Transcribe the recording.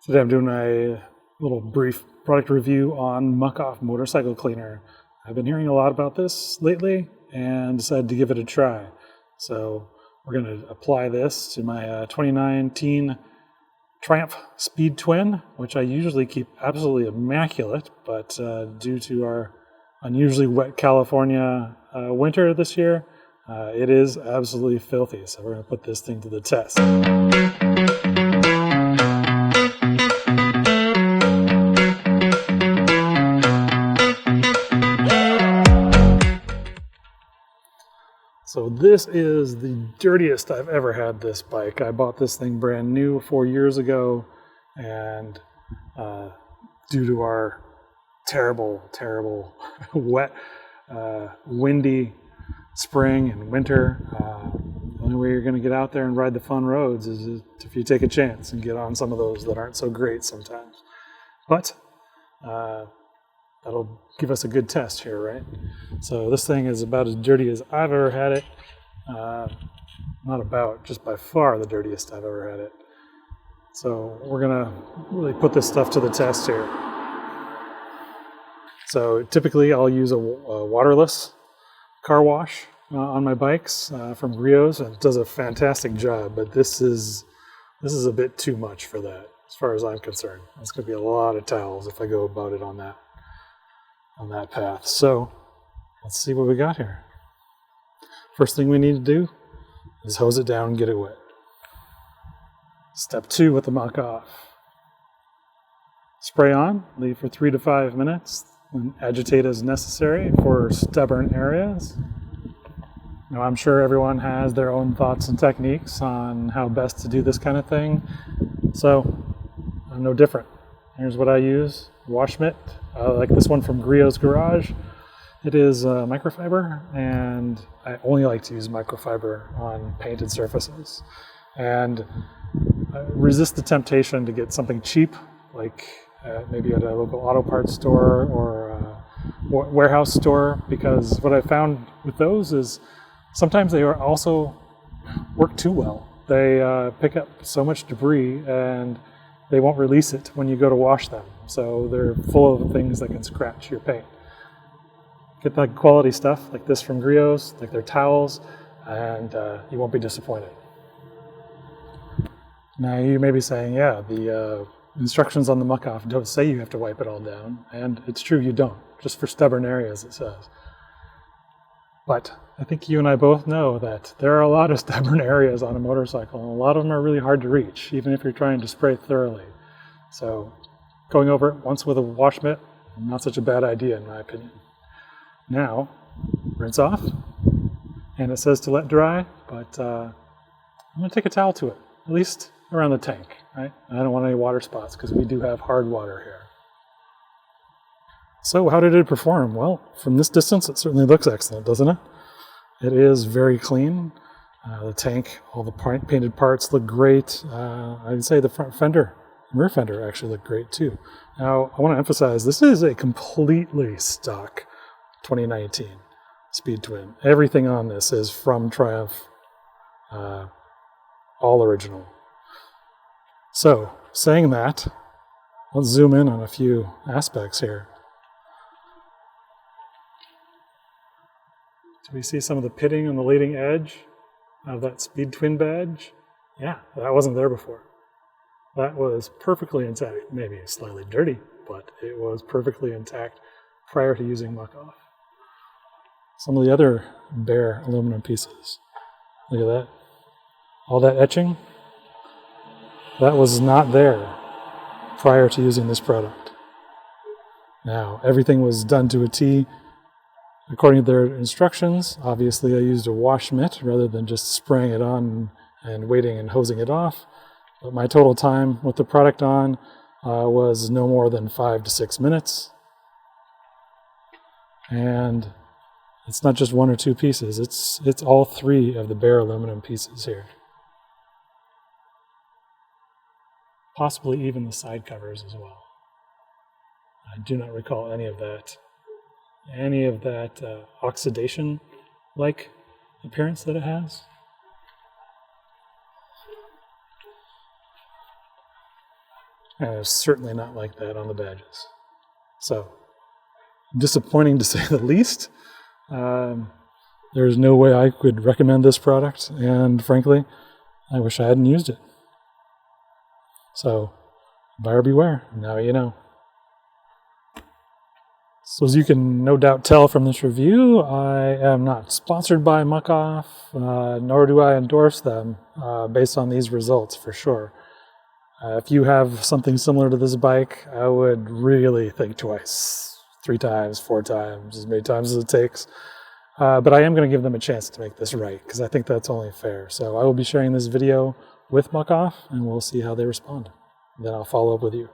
Today I'm doing a little brief product review on Muc-Off motorcycle cleaner. I've been hearing a lot about this lately and decided to give it a try. So we're going to apply this to my 2019 Triumph Speed Twin, which I usually keep absolutely immaculate, but due to our unusually wet California winter this year, it is absolutely filthy. So we're going to put this thing to the test. So this is the dirtiest I've ever had this bike. I bought this thing brand new 4 years ago, and due to our terrible wet, windy spring and winter, the only way you're going to get out there and ride the fun roads is if you take a chance and get on some of those that aren't so great sometimes. But that'll give us a good test here, right? So this thing is about as dirty as I've ever had it. Not about, just by far the dirtiest I've ever had it. So we're gonna really put this stuff to the test here. So typically I'll use a waterless car wash on my bikes from Rio's, and it does a fantastic job, but this is a bit too much for that, as far as I'm concerned. It's gonna be a lot of towels if I go about it on that path. So let's see what we got here. First thing we need to do is hose it down and get it wet. Step 2 with the Muc-Off. Spray on, leave for 3 to 5 minutes, and agitate as necessary for stubborn areas. Now I'm sure everyone has their own thoughts and techniques on how best to do this kind of thing, so I'm no different. Here's what I use. Wash mitt, like this one from Griot's Garage. It is microfiber, and I only like to use microfiber on painted surfaces. And I resist the temptation to get something cheap, like maybe at a local auto parts store or a warehouse store, because what I found with those is sometimes they also work too well. They pick up so much debris and they won't release it when you go to wash them. So they're full of things that can scratch your paint. Get that quality stuff like this from Griot's, like their towels, and you won't be disappointed. Now you may be saying, yeah, the instructions on the Muc-Off don't say you have to wipe it all down, and it's true, you don't. Just for stubborn areas it says. But I think you and I both know that there are a lot of stubborn areas on a motorcycle, and a lot of them are really hard to reach, even if you're trying to spray thoroughly. So going over it once with a wash mitt, not such a bad idea in my opinion. Now, rinse off, and it says to let dry, but I'm going to take a towel to it, at least around the tank, right? I don't want any water spots because we do have hard water here. So how did it perform? Well, from this distance, it certainly looks excellent, doesn't it? It is very clean. The tank, all the painted parts look great. I'd say the front fender, rear fender actually look great too. Now, I want to emphasize, this is a completely stock 2019 Speed Twin. Everything on this is from Triumph, all original. So, saying that, let's zoom in on a few aspects here. Do we see some of the pitting on the leading edge of that Speed Twin badge? Yeah, that wasn't there before. That was perfectly intact, maybe slightly dirty, but it was perfectly intact prior to using Muc-Off. Some of the other bare aluminum pieces. Look at that. All that etching, that was not there prior to using this product. Now, everything was done to a T according to their instructions. Obviously, I used a wash mitt rather than just spraying it on and waiting and hosing it off. But my total time with the product on was no more than 5 to 6 minutes. And it's not just 1 or 2 pieces, it's all 3 of the bare aluminum pieces here. Possibly even the side covers as well. I do not recall any of that oxidation-like appearance that it has. And it's certainly not like that on the badges. So, disappointing to say the least. There's no way I could recommend this product, and frankly, I wish I hadn't used it. So, buyer beware, now you know. So as you can no doubt tell from this review, I am not sponsored by Muc-Off, nor do I endorse them based on these results for sure. If you have something similar to this bike, I would really think twice, 3 times, 4 times, as many times as it takes. But I am going to give them a chance to make this right, because I think that's only fair. So I will be sharing this video with Muc-Off, and we'll see how they respond. Then I'll follow up with you.